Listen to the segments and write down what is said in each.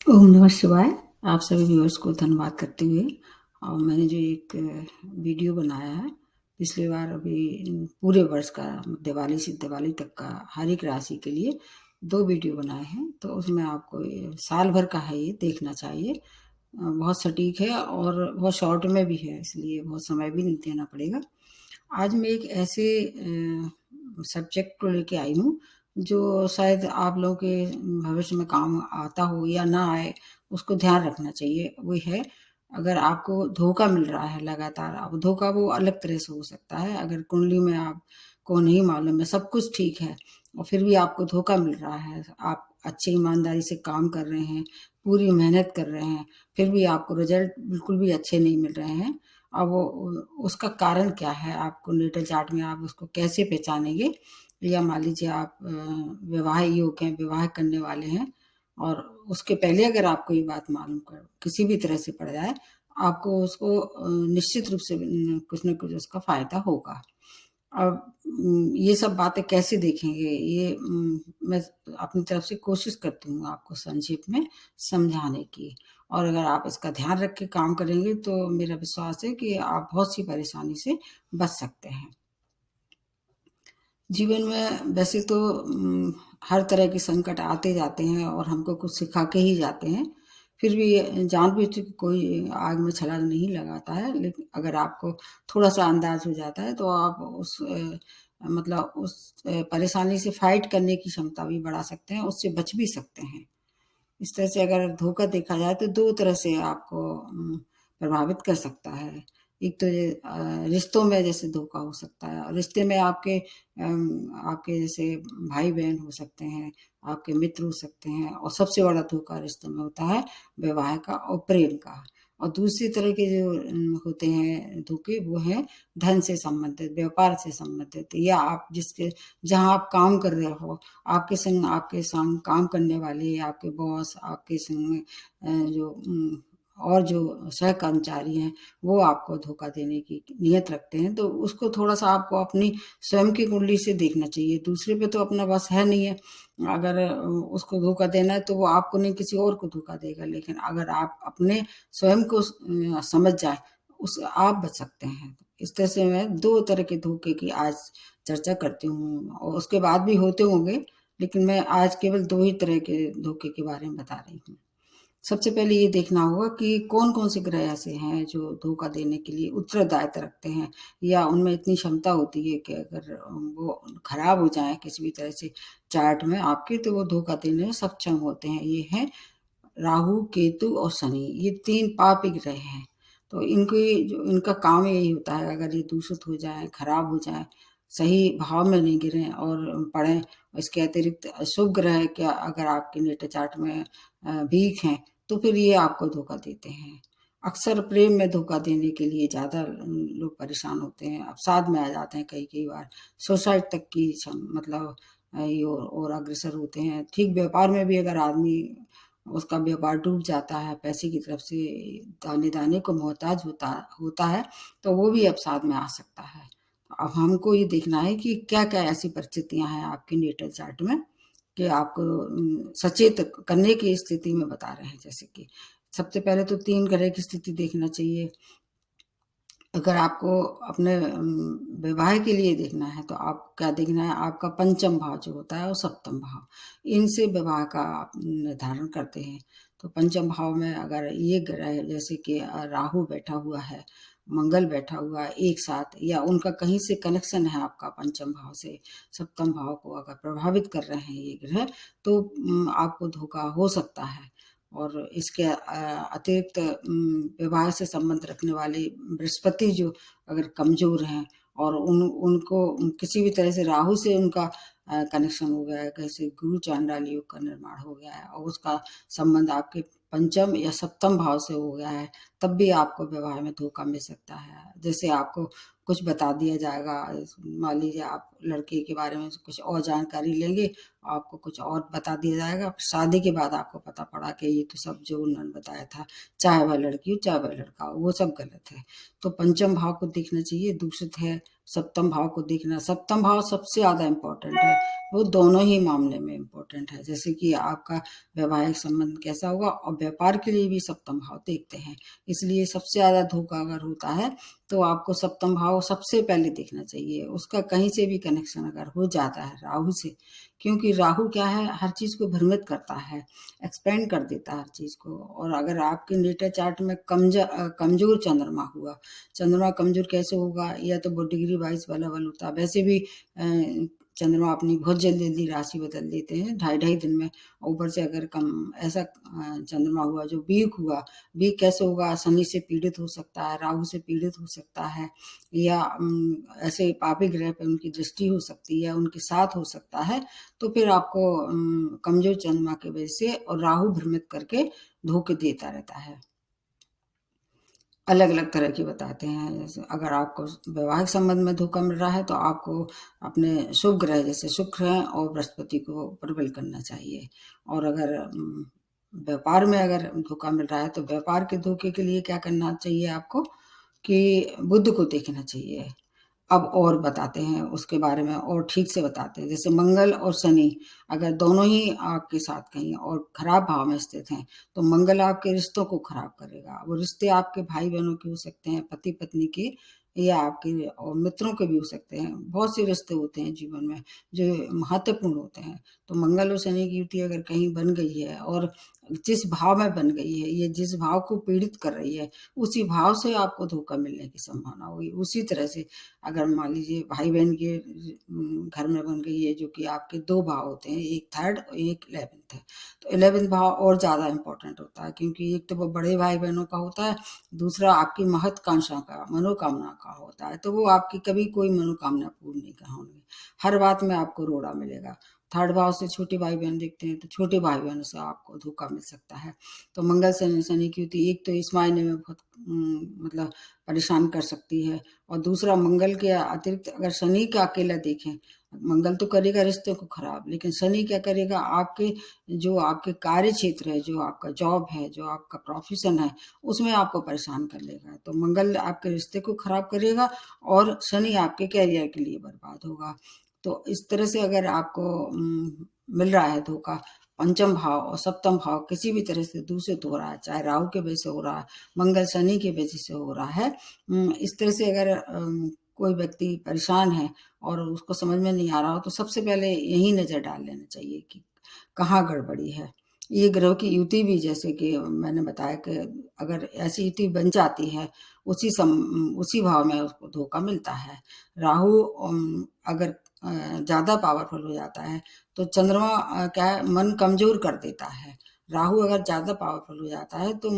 ओम नमः शिवाय। आप सभी व्यूअर्स को धन्यवाद करते हुए मैंने जो एक वीडियो बनाया है पिछली बार अभी पूरे वर्ष का दिवाली से दिवाली तक का हर एक राशि के लिए 2 वीडियो बनाए हैं। तो उसमें आपको ये साल भर का है, ये देखना चाहिए। बहुत सटीक है और बहुत शॉर्ट में भी है, इसलिए बहुत समय भी नहीं देना पड़ेगा। आज मैं एक ऐसे सब्जेक्ट को लेके आई हूँ जो शायद आप लोगों के भविष्य में काम आता हो या ना आए, उसको ध्यान रखना चाहिए। वो है, अगर आपको धोखा मिल रहा है लगातार, अब धोखा वो अलग तरह से हो सकता है। अगर कुंडली में आपको नहीं मालूम है, सब कुछ ठीक है और फिर भी आपको धोखा मिल रहा है, आप अच्छी ईमानदारी से काम कर रहे हैं, पूरी मेहनत कर रहे हैं, फिर भी आपको रिजल्ट बिल्कुल भी अच्छे नहीं मिल रहे हैं। अब वो उसका कारण क्या है? आपको नेटल चार्ट में आप उसको कैसे पहचानेंगे? या मान लीजिए आप विवाह योग्य हैं, विवाह करने वाले हैं और उसके पहले अगर आपको ये बात मालूम कर किसी भी तरह से पड़ जाए, आपको उसको निश्चित रूप से कुछ न कुछ उसका फ़ायदा होगा। अब ये सब बातें कैसे देखेंगे? ये मैं अपनी तरफ से कोशिश करती हूँ आपको संक्षेप में समझाने की, और अगर आप इसका ध्यान रख के काम करेंगे तो मेरा विश्वास है कि आप बहुत सी परेशानी से बच सकते हैं। जीवन में वैसे तो हर तरह के संकट आते जाते हैं और हमको कुछ सिखा के ही जाते हैं। फिर भी जानबूझ के कोई आग में छलांग नहीं लगाता है, लेकिन अगर आपको थोड़ा-सा अंदाज़ हो जाता है तो आप उस मतलब उस परेशानी से फाइट करने की क्षमता भी बढ़ा सकते हैं, उससे बच भी सकते हैं। इस तरह से अगर धोखा देखा जाए तो 2 तरह से आपको प्रभावित कर सकता है। एक तो ये रिश्तों में जैसे धोखा हो सकता है, और रिश्ते में आपके जैसे भाई-बहन हो सकते हैं, आपके मित्र हो सकते हैं, और सबसे बड़ा धोखा रिश्तों में होता है विवाह का और प्रेम का। और दूसरी तरह के जो होते हैं धोखे, वो हैं धन से संबंधित, व्यापार से संबंधित, या आप जिसके जहाँ आप काम कर रहे हो, आपके संग काम करने वाले, आपके बॉस, आपके संग जो और जो सहकर्मचारी हैं, वो आपको धोखा देने की नीयत रखते हैं, तो उसको थोड़ा-सा आपको अपनी स्वयं की कुंडली से देखना चाहिए। दूसरे पे तो अपना बस है नहीं है। अगर उसको धोखा देना है तो वो आपको नहीं, किसी और को धोखा देगा। लेकिन अगर आप अपने स्वयं को समझ जाएँ, उस आप बच सकते हैं। इस तरह से मैं 2 तरह के धोखे की आज चर्चा करती हूँ, और उसके बाद भी होते होंगे, लेकिन मैं आज केवल 2 ही तरह के धोखे के बारे में बता रही हूँ। सबसे पहले ये देखना होगा कि कौन-कौन से ग्रह ऐसे हैं जो धोखा देने के लिए उत्तरदायित्व रखते हैं, या उनमें इतनी क्षमता होती है कि अगर वो खराब हो जाएँ किसी भी तरह से चार्ट में आपके, तो वो धोखा देने में सक्षम होते हैं। ये हैं राहु, केतु और शनि, ये 3 पापी ग्रह हैं। तो इनकी जो इनका काम यही होता है, अगर ये दूषित हो जाएँ, खराब हो जाएँ, सही भाव में नहीं गिरें और पड़ें। इसके अतिरिक्त अशुभ ग्रह क्या अगर आपके नेटल चार्ट में वीक हैं, तो फिर ये आपको धोखा देते हैं। अक्सर प्रेम में धोखा देने के लिए ज़्यादा लोग परेशान होते हैं, अवसाद में आ जाते हैं कई-कई बार, सुसाइड तक की मतलब ये और अग्रसर होते हैं। ठीक व्यापार में भी अगर आदमी उसका व्यापार डूब जाता है, पैसे की तरफ से दाने-दाने को मोहताज होता होता है, तो वो भी अवसाद में आ सकता है। अब हमको ये देखना है कि क्या-क्या ऐसी परिस्थितियाँ हैं आपके नेटल चार्ट में कि आपको सचेत करने की स्थिति में बता रहे हैं। जैसे कि सबसे पहले तो 3 ग्रह की स्थिति देखना चाहिए। अगर आपको अपने विवाह के लिए देखना है, तो आपको क्या देखना है, आपका पंचम भाव जो होता है और सप्तम भाव, इनसे विवाह का आप निर्धारण करते हैं। तो पंचम भाव में अगर ये ग्रह जैसे कि राहु बैठा हुआ है, मंगल बैठा हुआ है एक साथ, या उनका कहीं से कनेक्शन है आपका पंचम भाव से, सप्तम भाव को अगर प्रभावित कर रहे हैं ये ग्रह, तो आपको धोखा हो सकता है। और इसके अतिरिक्त विवाह से संबंध रखने वाले बृहस्पति जो अगर कमज़ोर हैं, और उनको किसी भी तरह से राहु से उनका कनेक्शन हो गया है, कैसे गुरु चांडाल योग का निर्माण हो गया है और उसका संबंध आपके पंचम या सप्तम भाव से हो गया है, तब भी आपको विवाह में धोखा मिल सकता है। जैसे आपको कुछ बता दिया जाएगा, मान लीजिए आप लड़के के बारे में कुछ और जानकारी लेंगे आपको कुछ और बता दिया जाएगा। शादी के बाद आपको पता पड़ा कि ये तो सब जो उन्होंने बताया था, चाहे वह लड़की हो चाहे वह लड़का हो, वो सब गलत है। तो पंचम भाव को देखना चाहिए, दूषित है। सप्तम भाव को देखना, सप्तम भाव सबसे ज़्यादा इम्पोर्टेंट है, वो दोनों ही मामले में इम्पोर्टेंट है। जैसे कि आपका वैवाहिक संबंध कैसा होगा, और व्यापार के लिए भी सप्तम भाव देखते हैं। इसलिए सबसे ज़्यादा धोखा अगर होता है तो आपको सप्तम भाव सबसे पहले देखना चाहिए। उसका कहीं से भी कनेक्शन अगर हो जाता है राहु से, क्योंकि राहु क्या है, हर चीज़ को भ्रमित करता है, एक्सपेंड कर देता है हर चीज़ को। और अगर आपके नेटल चार्ट में कमजोर चंद्रमा हुआ, चंद्रमा कमजोर कैसे होगा, या तो वो डिग्री वाइज वाला बल होता है। वैसे भी चंद्रमा अपनी बहुत जल्दी जल्दी राशि बदल देते हैं, ढाई ढाई दिन में। ऊपर से अगर कम ऐसा चंद्रमा हुआ जो वीक हुआ, वीक कैसे होगा, शनि से पीड़ित हो सकता है, राहु से पीड़ित हो सकता है, या ऐसे पापी ग्रह पे उनकी दृष्टि हो सकती है, उनके साथ हो सकता है। तो फिर आपको कमजोर चंद्रमा की वजह से और राहु भ्रमित करके धोखे देता रहता है। अलग अलग तरह की बताते हैं। जैसे अगर आपको वैवाहिक संबंध में धोखा मिल रहा है तो आपको अपने शुभ ग्रह जैसे शुक्र हैं और बृहस्पति को प्रबल करना चाहिए। और अगर व्यापार में अगर धोखा मिल रहा है तो व्यापार के धोखे के लिए क्या करना चाहिए आपको, कि बुध को देखना चाहिए। अब और बताते हैं उसके बारे में, और ठीक से बताते हैं। जैसे मंगल और शनि अगर दोनों ही आपके साथ कहीं और खराब भाव में स्थित हैं तो मंगल आपके रिश्तों को खराब करेगा। वो रिश्ते आपके भाई बहनों के हो सकते हैं, पति पत्नी के, या आपके और मित्रों के भी हो सकते हैं। बहुत से रिश्ते होते हैं जीवन में जो महत्वपूर्ण होते हैं। तो मंगल और शनि की युति अगर कहीं बन गई है, और जिस भाव में बन गई है, ये जिस भाव को पीड़ित कर रही है, उसी भाव से आपको धोखा मिलने की संभावना होगी। उसी तरह से अगर मान लीजिए भाई बहन के घर में बन गई है, जो कि आपके दो भाव होते हैं, एक थर्ड और एक 11th है, तो 11th भाव और ज़्यादा इंपॉर्टेंट होता है, क्योंकि एक तो वो बड़े भाई बहनों का होता है, दूसरा आपकी महत्वाकांक्षा का, मनोकामना का होता है। तो वो आपकी कभी कोई मनोकामना पूर्ण नहीं कर होंगी, हर बात में आपको रोड़ा मिलेगा। थर्ड भाव से छोटे भाई बहन देखते हैं तो छोटे भाई बहनों से आपको धोखा मिल सकता है। तो मंगल शनि की युति एक तो इस मायने में बहुत मतलब परेशान कर सकती है, और दूसरा मंगल के अतिरिक्त अगर शनि का अकेला देखें, मंगल तो करेगा रिश्तों को खराब, लेकिन शनि क्या करेगा, आपके जो आपके कार्य क्षेत्र है, जो आपका जॉब है, जो आपका प्रोफेशन है, उसमें आपको परेशान कर लेगा। तो मंगल आपके रिश्ते को खराब करेगा और शनि आपके कैरियर के लिए बर्बाद होगा। तो इस तरह से अगर आपको मिल रहा है धोखा, पंचम भाव और सप्तम भाव किसी भी तरह से दूषित हो रहा है, चाहे राहु के वजह से हो रहा है, मंगल शनि के वजह से हो रहा है, इस तरह से अगर कोई व्यक्ति परेशान है और उसको समझ में नहीं आ रहा हो, तो सबसे पहले यही नज़र डाल लेना चाहिए कि कहाँ गड़बड़ी है। ये ग्रहों की युति भी, जैसे कि मैंने बताया कि अगर ऐसी युति बन जाती है, उसी भाव में उसको धोखा मिलता है। राहु अगर ज़्यादा पावरफुल हो जाता है तो चंद्रमा क्या है, मन कमज़ोर कर देता है। राहु अगर ज़्यादा पावरफुल हो जाता है तो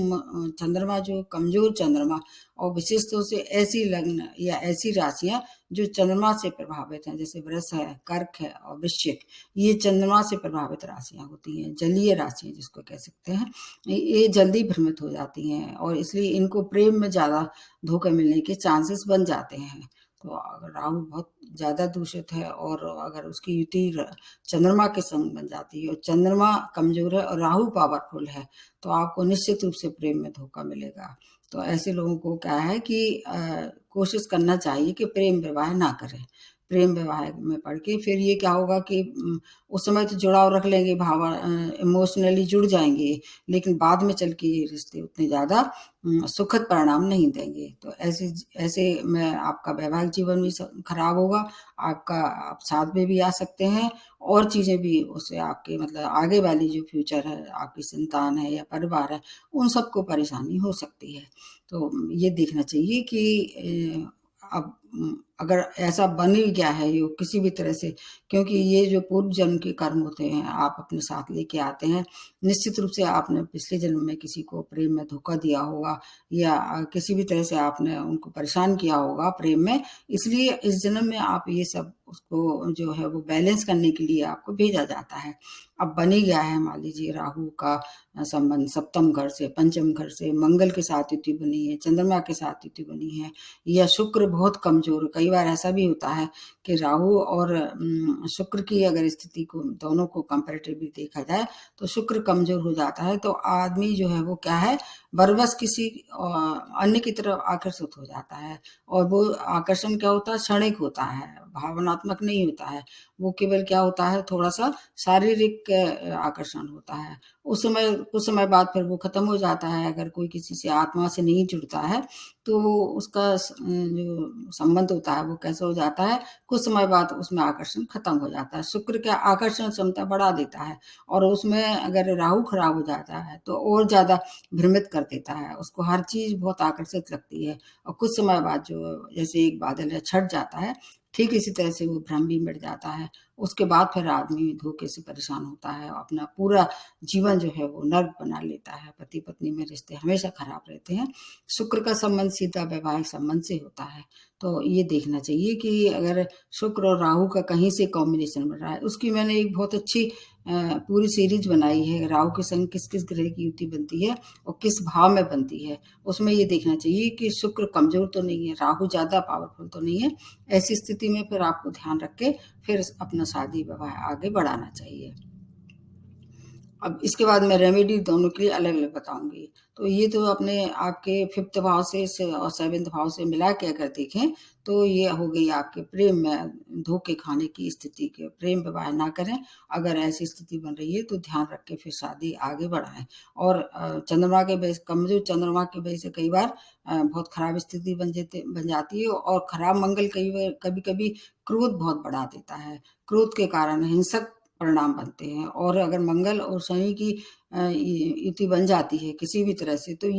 चंद्रमा, जो कमज़ोर चंद्रमा, और विशेष तौर से ऐसी लग्न या ऐसी राशियाँ जो चंद्रमा से प्रभावित हैं, जैसे वृष है, कर्क है और वृश्चिक, ये चंद्रमा से प्रभावित राशियाँ होती हैं, जलीय राशियाँ जिसको कह सकते हैं। ये जल्दी भ्रमित हो जाती हैं और इसलिए इनको प्रेम में ज़्यादा धोखा मिलने के चांसेस बन जाते हैं। तो अगर राहु बहुत ज़्यादा दूषित है और अगर उसकी युति चंद्रमा के संग बन जाती है और चंद्रमा कमज़ोर है और राहु पावरफुल है, तो आपको निश्चित रूप से प्रेम में धोखा मिलेगा। तो ऐसे लोगों को क्या है कि कोशिश करना चाहिए कि प्रेम विवाह ना करें। प्रेम विवाह में पड़ के फिर ये क्या होगा कि उस समय तो जुड़ाव रख लेंगे, इमोशनली जुड़ जाएँगे, लेकिन बाद में चल के ये रिश्ते उतने ज़्यादा सुखद परिणाम नहीं देंगे। तो ऐसे में आपका वैवाहिक जीवन भी खराब होगा, आप साथ में भी आ सकते हैं, और चीज़ें भी उससे आपके मतलब आगे वाली जो फ्यूचर है, आपकी संतान है या परिवार है, उन सबको परेशानी हो सकती है। तो ये देखना चाहिए कि अब अगर ऐसा बन ही गया है योग किसी भी तरह से, क्योंकि ये जो पूर्व जन्म के कर्म होते हैं आप अपने साथ लेके आते हैं। निश्चित रूप से आपने पिछले जन्म में किसी को प्रेम में धोखा दिया होगा, या किसी भी तरह से आपने उनको परेशान किया होगा प्रेम में, इसलिए इस जन्म में आप ये सब उसको जो है वो बैलेंस करने के लिए आपको भेजा जाता है। अब बन ही गया है, मान लीजिए राहु का संबंध सप्तम घर से, पंचम घर से, मंगल के साथ युति बनी है, चंद्रमा के साथ युति बनी है, या शुक्र बहुत कमजोर कमज़ोर, कई बार ऐसा भी होता है कि राहु और शुक्र की अगर स्थिति को दोनों को कंपैरेटिवली देखा जाए तो शुक्र कमज़ोर हो जाता है, तो आदमी जो है वो क्या है, बरबस किसी अन्य की तरफ आकर्षित हो जाता है, और वो आकर्षण क्या होता है, क्षणिक होता है, भावनात्मक नहीं होता है। वो केवल क्या होता है, थोड़ा-सा शारीरिक आकर्षण होता है। उस समय कुछ समय बाद फिर वो खत्म हो जाता है। अगर कोई किसी से आत्मा से नहीं जुड़ता है, तो उसका जो संबंध होता है वो कैसे हो जाता है, कुछ समय बाद उसमें आकर्षण खत्म हो जाता है। शुक्र क्या आकर्षण क्षमता बढ़ा देता है, और उसमें अगर राहु खराब हो जाता है तो और ज़्यादा भ्रमित कर देता है। उसको हर चीज़ बहुत आकर्षित लगती है, और कुछ समय बाद जो जैसे एक बादल है छट जाता है, ठीक इसी तरह से वो भ्रम भी मिट जाता है। उसके बाद फिर आदमी धोखे से परेशान होता है, अपना पूरा जीवन जो है वो नर्क बना लेता है। पति-पत्नी में रिश्ते हमेशा खराब रहते हैं। शुक्र का संबंध सीधा वैवाहिक संबंध से होता है। तो ये देखना चाहिए कि अगर शुक्र और राहु का कहीं से कॉम्बिनेशन बन रहा है, उसकी मैंने एक बहुत अच्छी पूरी सीरीज़ बनाई है, राहु के संग किस-किस ग्रह की युति बनती है और किस भाव में बनती है। उसमें ये देखना चाहिए कि शुक्र कमज़ोर तो नहीं है, राहु ज़्यादा पावरफुल तो नहीं है। ऐसी स्थिति में फिर आपको ध्यान रख के फिर अपना शादी-विवाह आगे बढ़ाना चाहिए। अब इसके बाद मैं रेमेडी दोनों के लिए अलग-अलग बताऊँगी। तो ये तो अपने आपके 5th भाव से और 7th भाव से मिला के अगर देखें, तो ये हो गई आपके प्रेम में धोखे खाने की स्थिति के, प्रेम विवाह ना करें। अगर ऐसी स्थिति बन रही है तो ध्यान रख के फिर शादी आगे बढ़ाएँ। और चंद्रमा के वजह से, कमज़ोर चंद्रमा की वजह से कई बार बहुत खराब स्थिति बन जाती है, और खराब मंगल कई बार कभी-कभी क्रोध बहुत बढ़ा देता है। क्रोध के कारण हिंसक परिणाम बनते हैं, और अगर मंगल और शनि की युति बन जाती है किसी भी तरह से, तो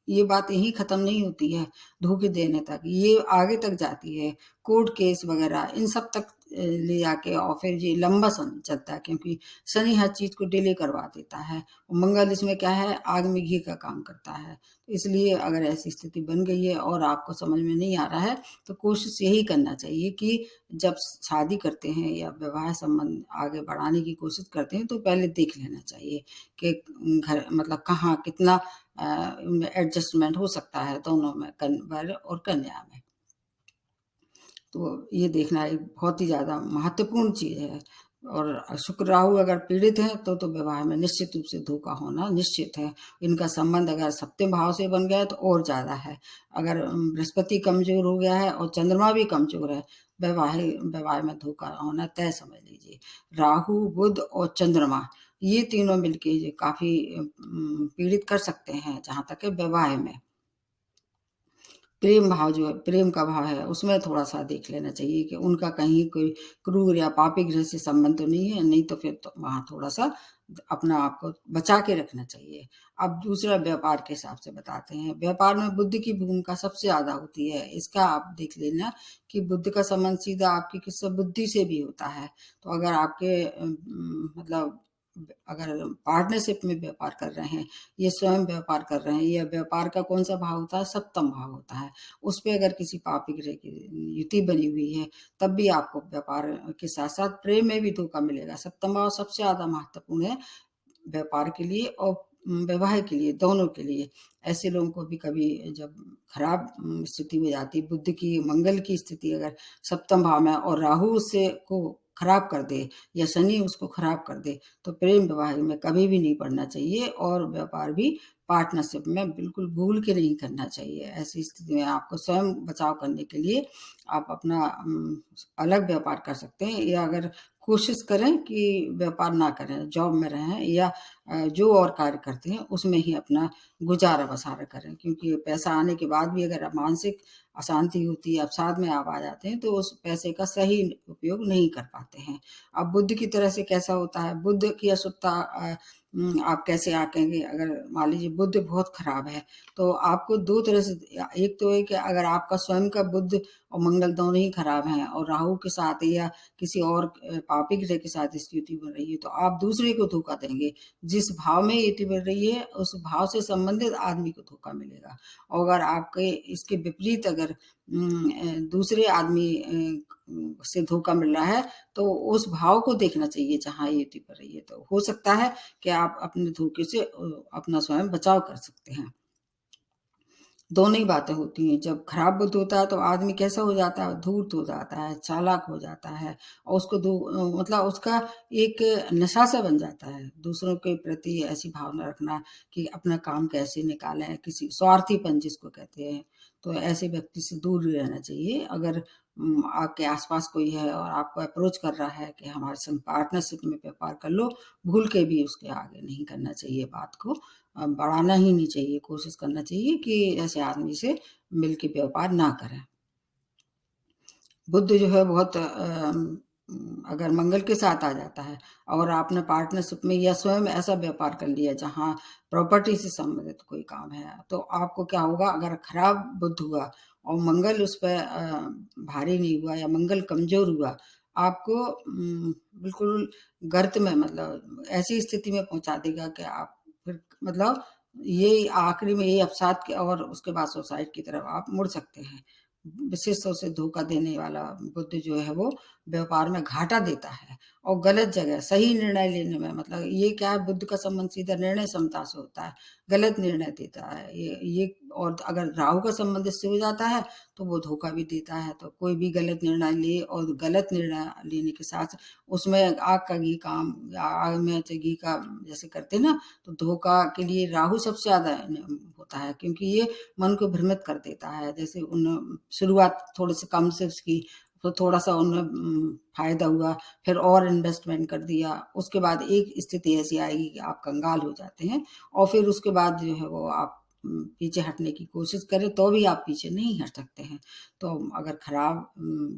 ये बात यहीं खत्म नहीं होती है धोखे देने तक, ये आगे तक जाती है, कोर्ट केस वगैरह इन सब तक ले जाके, और फिर ये लंबा समय चलता है, क्योंकि शनि हर चीज़ को डिले करवा देता है, और मंगल इसमें क्या है, आग में घी का काम करता है। तो इसलिए अगर ऐसी स्थिति बन गई है और आपको समझ में नहीं आ रहा है, तो कोशिश यही करना चाहिए कि जब शादी करते हैं या वैवाहिक संबंध आगे बढ़ाने की कोशिश करते हैं, तो पहले देख लेना चाहिए कि घर मतलब कहाँ कितना एडजस्टमेंट हो सकता है दोनों में, वर और कन्या में। तो ये देखना एक बहुत ही ज़्यादा महत्वपूर्ण चीज़ है। और शुक्र राहु अगर पीड़ित हैं तो विवाह में निश्चित रूप से धोखा होना निश्चित है। इनका संबंध अगर सप्तम भाव से बन गया है तो और ज़्यादा है। अगर बृहस्पति कमज़ोर हो गया है और चंद्रमा भी कमज़ोर है, विवाह में धोखा होना तय समझ लीजिए। राहु, बुध और चंद्रमा ये तीनों मिलके ये काफ़ी पीड़ित कर सकते हैं जहाँ तक है विवाह में। प्रेम भाव जो है, प्रेम का भाव है, उसमें थोड़ा-सा देख लेना चाहिए कि उनका कहीं कोई क्रूर या पापी ग्रह से संबंध तो नहीं है, नहीं तो फिर तो वहाँ थोड़ा-सा अपना आप को बचा के रखना चाहिए। अब दूसरा व्यापार के हिसाब से बताते हैं। व्यापार में बुद्धि की भूमिका सबसे ज़्यादा होती है। इसका आप देख लेना कि बुद्धि का संबंध सीधा आपकी किस बुद्धि से भी होता है। तो अगर आपके मतलब अगर पार्टनरशिप में व्यापार कर रहे हैं, ये स्वयं व्यापार कर रहे हैं, या व्यापार का कौन-सा भाव होता है? सप्तम भाव होता है। उस पे अगर किसी पापी ग्रह की युति बनी हुई है, तब भी आपको व्यापार के साथ-साथ प्रेम में भी धोखा मिलेगा। सप्तम भाव सबसे ज़्यादा महत्वपूर्ण है व्यापार के लिए और वैवाहिक के लिए, दोनों के लिए। ऐसे लोगों को भी कभी जब खराब स्थिति हो जाती है, बुध की, मंगल की स्थिति अगर सप्तम भाव में और राहु उससे को खराब कर दे या शनि उसको खराब कर दे, तो प्रेम वैवाहिक में कभी भी नहीं पड़ना चाहिए, और व्यापार भी पार्टनरशिप में बिल्कुल भूल के नहीं करना चाहिए। ऐसी स्थिति में आपको स्वयं बचाव करने के लिए आप अपना अलग व्यापार कर सकते हैं, या अगर कोशिश करें कि व्यापार ना करें, जॉब में रहें, या जो और कार्य करते हैं उसमें ही अपना गुज़ारा-बसारा करें, क्योंकि पैसा आने के बाद भी अगर मानसिक अशांति होती है, अवसाद में आप आ जाते हैं, तो उस पैसे का सही उपयोग नहीं कर पाते हैं। अब बुध की तरह से कैसा होता है, बुध की अशुभता आप कैसे आंकेंगे? अगर मान लीजिए बुध बहुत खराब है, तो आपको 2 तरह से, एक तो है कि अगर आपका स्वयं का बुध और मंगल दोनों ही खराब हैं और राहु के साथ या किसी और पापी ग्रह के साथ स्थिति बन रही है, तो आप दूसरे को धोखा देंगे। जिस भाव में युति बन रही है, उस भाव से संबंधित आदमी को धोखा मिलेगा। और अगर आपके इसके विपरीत अगर दूसरे आदमी से धोखा मिल रहा है, तो उस भाव को देखना चाहिए जहाँ युति बन रही है। तो हो सकता है कि आप अपने धोखे से अपना स्वयं बचाव कर सकते हैं। दोनों ही बातें होती हैं। जब खराब बुद्ध होता है तो आदमी कैसा हो जाता है, धूर्त हो जाता है, चालाक हो जाता है और उसको मतलब उसका एक नशा सा बन जाता है, दूसरों के प्रति ऐसी भावना रखना कि अपना काम कैसे निकालें, किसी स्वार्थीपन जिसको कहते हैं, तो ऐसे व्यक्ति से दूर ही रहना चाहिए। अगर आपके आस-पास कोई है और आपको अप्रोच कर रहा है कि हमारे संग पार्टनरशिप में व्यापार कर लो, भूल के भी उसके आगे नहीं करना चाहिए बात को। बढ़ाना ही नहीं चाहिए, कोशिश करना चाहिए कि ऐसे आदमी से मिल के व्यापार ना करें। बुध जो है बहुत अगर मंगल के साथ आ जाता है और आपने पार्टनरशिप में या स्वयं ऐसा व्यापार कर लिया जहाँ प्रॉपर्टी से संबंधित कोई काम है, तो आपको क्या होगा, अगर खराब बुध हुआ और मंगल उस पे भारी नहीं हुआ या मंगल कमज़ोर हुआ, आपको बिल्कुल गर्त में, मतलब ऐसी स्थिति में पहुँचा देगा कि आप फिर मतलब ये आखिरी में ये अवसाद के और उसके बाद सुसाइड की तरफ आप मुड़ सकते हैं। विशेष तौर से धोखा देने वाला बुद्ध जो है वो व्यापार में घाटा देता है और गलत जगह सही निर्णय लेने में, मतलब ये क्या है, बुद्ध का संबंध सीधा निर्णय क्षमता से होता है, गलत निर्णय देता है ये। और अगर राहु का संबंध इससे हो जाता है तो वो धोखा भी देता है, तो कोई भी गलत निर्णय ले और गलत निर्णय लेने के साथ उसमें आग का घी काम, आग में घी का जैसे करते हैं ना, तो धोखा के लिए राहु सबसे ज्यादा होता है, क्योंकि ये मन को भ्रमित कर देता है। जैसे उन शुरुआत थोड़े से कम से उसकी, तो थोड़ा-सा उनमें फ़ायदा हुआ, फिर और इन्वेस्टमेंट कर दिया, उसके बाद एक स्थिति ऐसी आएगी कि आप कंगाल हो जाते हैं और फिर उसके बाद जो है वो आप पीछे हटने की कोशिश करें तो भी आप पीछे नहीं हट सकते हैं। तो अगर खराब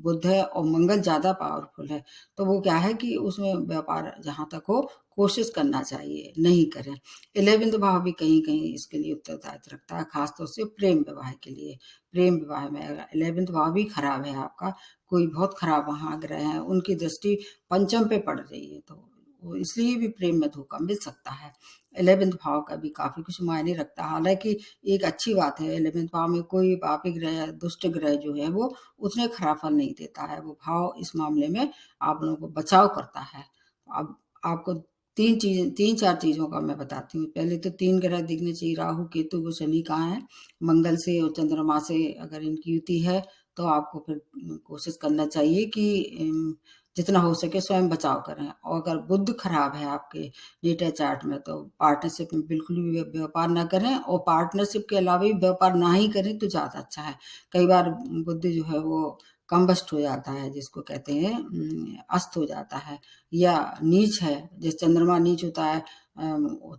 बुध है और मंगल ज़्यादा पावरफुल है, तो वो क्या है कि उसमें व्यापार जहाँ तक हो कोशिश करना चाहिए, नहीं करें। 11th भाव भी कहीं-कहीं इसके लिए उत्तरदायित्व रखता है, ख़ास तौर से प्रेम विवाह के लिए। प्रेम विवाह में अगर 11th भाव भी खराब है आपका, कोई बहुत खराब वहाँ ग्रह हैं, उनकी दृष्टि पंचम पे पड़ रही है, तो वो इसलिए भी प्रेम में धोखा मिल सकता है। 11th भाव का भी काफ़ी कुछ मायने रखता है। हालाँकि एक अच्छी बात है, 11th भाव में कोई पापी ग्रह, दुष्ट ग्रह जो है वो उतने खराब फल नहीं देता है। वो भाव इस मामले में आप लोगों को बचाव करता है। अब आपको 3-4 चीज़ों का मैं बताती हूँ। पहले तो 3 ग्रह दिखने चाहिए, राहु, केतु व शनि कहाँ है? मंगल से और चंद्रमा से अगर इनकी युति है, तो आपको फिर कोशिश करना चाहिए कि जितना हो सके स्वयं बचाव करें। और अगर बुध खराब है आपके नेटल चार्ट में, तो पार्टनरशिप में बिल्कुल भी व्यापार ना करें और पार्टनरशिप के अलावा भी व्यापार ना ही करें तो ज़्यादा अच्छा है। कई बार बुध जो है वो कम्बस्ट हो जाता है, जिसको कहते हैं अस्त हो जाता है, या नीच है, जैसे चंद्रमा नीच होता है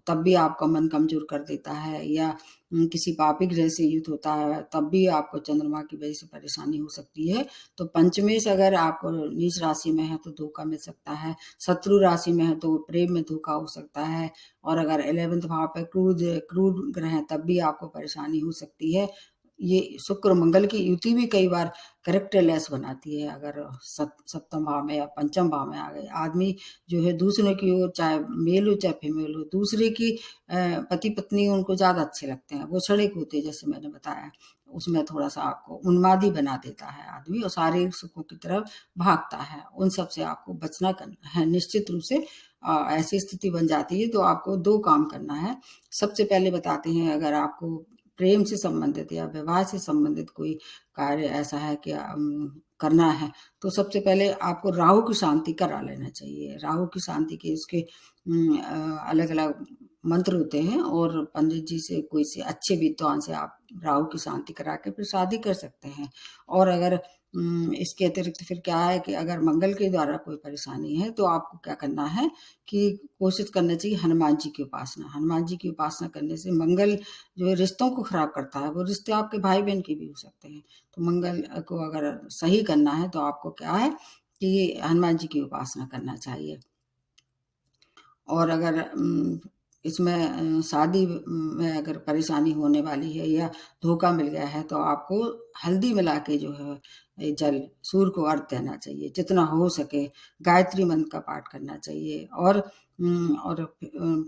तब भी आपका मन कमज़ोर कर देता है, या किसी पापी ग्रह से युत होता है तब भी आपको चंद्रमा की वजह से परेशानी हो सकती है। तो पंचमेश अगर आप नीच राशि में है तो धोखा मिल सकता है, शत्रु राशि में है तो प्रेम में धोखा हो सकता है, और अगर 11th भाव पे क्रूर ग्रह है तब भी आपको परेशानी हो सकती है। ये शुक्र मंगल की युति भी कई बार कैरेक्टरलेस बनाती है, अगर सप्तम भाव में या पंचम भाव में आ गए आदमी जो है दूसरे की ओर, चाहे मेल हो चाहे फीमेल हो, दूसरे की पति पत्नी उनको ज़्यादा अच्छे लगते हैं, वो क्षणिक होते हैं जैसे मैंने बताया, उसमें थोड़ा-सा आपको उन्मादी बना देता है आदमी और शारीरिक सुखों की तरफ भागता है। उन सब से आपको बचना करना है निश्चित रूप से। ऐसी स्थिति बन जाती है तो आपको 2 काम करना है। सबसे पहले बताते हैं, अगर आपको प्रेम से संबंधित या विवाह से संबंधित कोई कार्य ऐसा है कि करना है, तो सबसे पहले आपको राहु की शांति करा लेना चाहिए। राहु की शांति के उसके अलग-अलग मंत्र होते हैं और पंडित जी से, कोई से अच्छे विद्वान से आप राहु की शांति करा के फिर शादी कर सकते हैं। और अगर इसके अतिरिक्त फिर क्या है कि अगर मंगल के द्वारा कोई परेशानी है, तो आपको क्या करना है कि कोशिश करना चाहिए हनुमान जी की उपासना। हनुमान जी की उपासना करने से मंगल जो है रिश्तों को खराब करता है, वो रिश्ते आपके भाई-बहन के भी हो सकते हैं। तो मंगल को अगर सही करना है तो आपको क्या है कि हनुमान जी की उपासना करना चाहिए। और अगर इसमें शादी में अगर परेशानी होने वाली है या धोखा मिल गया है, तो आपको हल्दी मिला के जो है जल सूर्य को अर्घ देना चाहिए, जितना हो सके गायत्री मंत्र का पाठ करना चाहिए। और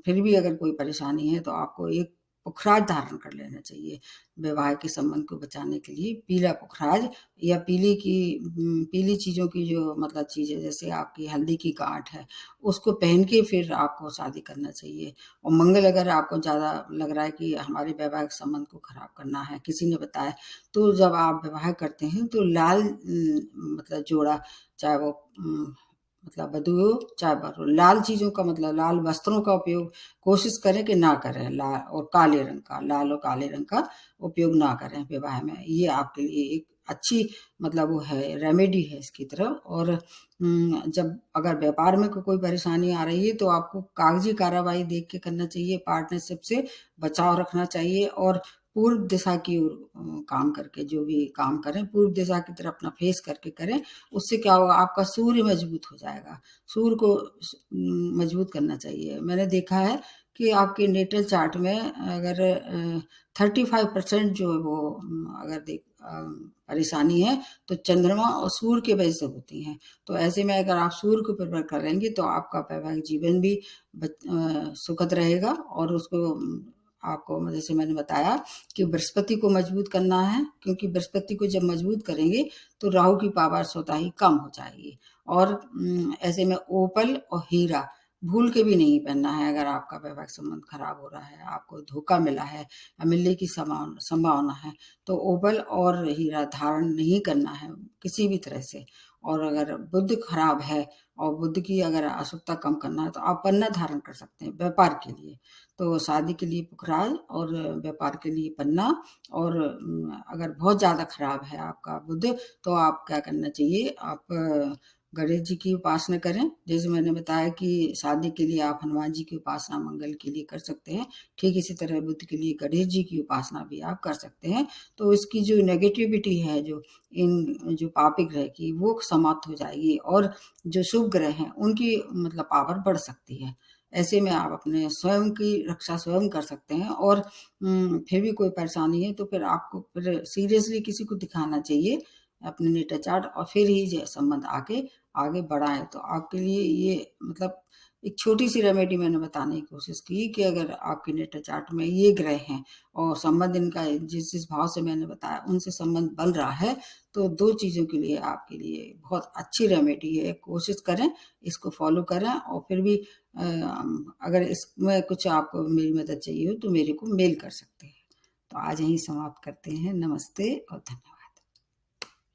फिर भी अगर कोई परेशानी है तो आपको एक पुखराज धारण कर लेना चाहिए। वैवाहिक संबंध को बचाने के लिए पीला पुखराज या पीली चीज़ों की जो मतलब चीज़ें, जैसे आपकी हल्दी की गांठ है, उसको पहन के फिर आपको शादी करना चाहिए। और मंगल अगर आपको ज़्यादा लग रहा है कि हमारे वैवाहिक संबंध को खराब करना है, किसी ने बताया, तो जब आप विवाह करते हैं तो लाल मतलब जोड़ा, चाहे वो मतलब वधू हो चाहे वर हो, लाल चीज़ों का मतलब लाल वस्त्रों का उपयोग कोशिश करें कि ना करें। लाल और काले रंग का, लाल और काले रंग का उपयोग ना करें विवाह में। ये आपके लिए एक अच्छी मतलब वो है, रेमेडी है इसकी तरफ। और जब अगर व्यापार में कोई परेशानी आ रही है तो आपको कागजी कार्रवाई देख के करना चाहिए, पार्टनरशिप से बचाव रखना चाहिए और पूर्व दिशा की ओर काम करके, जो भी काम करें पूर्व दिशा की तरफ अपना फेस करके करें। उससे क्या होगा, आपका सूर्य मजबूत हो जाएगा। सूर्य को मजबूत करना चाहिए। मैंने देखा है कि आपके नेटल चार्ट में अगर 35% जो है वो अगर परेशानी है तो चंद्रमा और सूर्य की वजह से होती हैं। तो ऐसे में अगर आप सूर्य को प्रेफर करेंगे तो आपका वैवाहिक जीवन भी सुखद रहेगा। और उसको आपको जैसे मैंने बताया कि बृहस्पति को मजबूत करना है, क्योंकि बृहस्पति को जब मजबूत करेंगे तो राहु की पावर स्वतः ही कम हो जाएगी। और ऐसे में ओपल और हीरा भूल के भी नहीं पहनना है। अगर आपका वैवाहिक संबंध खराब हो रहा है, आपको धोखा मिला है या मिलने की संभावना है, तो ओपल और हीरा धारण नहीं करना है किसी भी तरह से। और अगर बुध खराब है और बुध की अगर अशुभता कम करना है तो आप पन्ना धारण कर सकते हैं व्यापार के लिए। तो शादी के लिए पुखराज और व्यापार के लिए पन्ना। और अगर बहुत ज़्यादा खराब है आपका बुध, तो आप क्या करना चाहिए, आप गणेश जी की उपासना करें। जैसे मैंने बताया कि शादी के लिए आप हनुमान जी की उपासना मंगल के लिए कर सकते हैं, ठीक इसी तरह बुध के लिए गणेश जी की उपासना भी आप कर सकते हैं। तो इसकी जो नेगेटिविटी है, जो इन जो पापी ग्रह की, वो समाप्त हो जाएगी और जो शुभ ग्रह हैं उनकी मतलब पावर बढ़ सकती है। ऐसे में आप अपने स्वयं की रक्षा स्वयं कर सकते हैं। और फिर भी कोई परेशानी है तो फिर आपको फिर सीरियसली किसी को दिखाना चाहिए अपने नेटर चार्ट, और फिर ही जो संबंध आगे बढ़ाएं। तो आपके लिए ये मतलब एक छोटी सी रेमेडी मैंने बताने की कोशिश की कि अगर आपके नेटर चार्ट में ये ग्रह हैं और संबंध इनका जिस जिस भाव से मैंने बताया उनसे संबंध बन रहा है, तो दो चीज़ों के लिए आपके लिए बहुत अच्छी रेमेडी है। कोशिश करें, इसको फॉलो करें। और फिर भी अगर इसमें कुछ आपको मेरी मदद चाहिए हो तो मेरे को मेल कर सकते हैं। तो आज यहीं समाप्त करते हैं। नमस्ते और धन्यवाद।